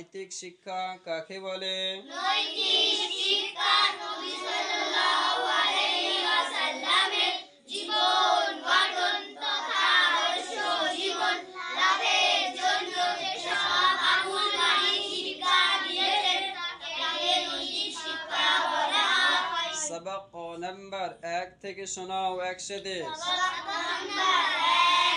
নৈতিক শিক্ষা কাকে বলে? নৈতিক শিক্ষা নবী সাল্লাল্লাহু আলাইহি ওয়াসাল্লামের জীবন গঠন তথা আদর্শ জীবন লাভের জন্য যেসব আমূলবাহী শিক্ষা দিয়েছেন তাকে নৈতিক শিক্ষা বলা হয়। সবক নাম্বার 1 থেকে শোনাও একসাথে। সবক নাম্বার 1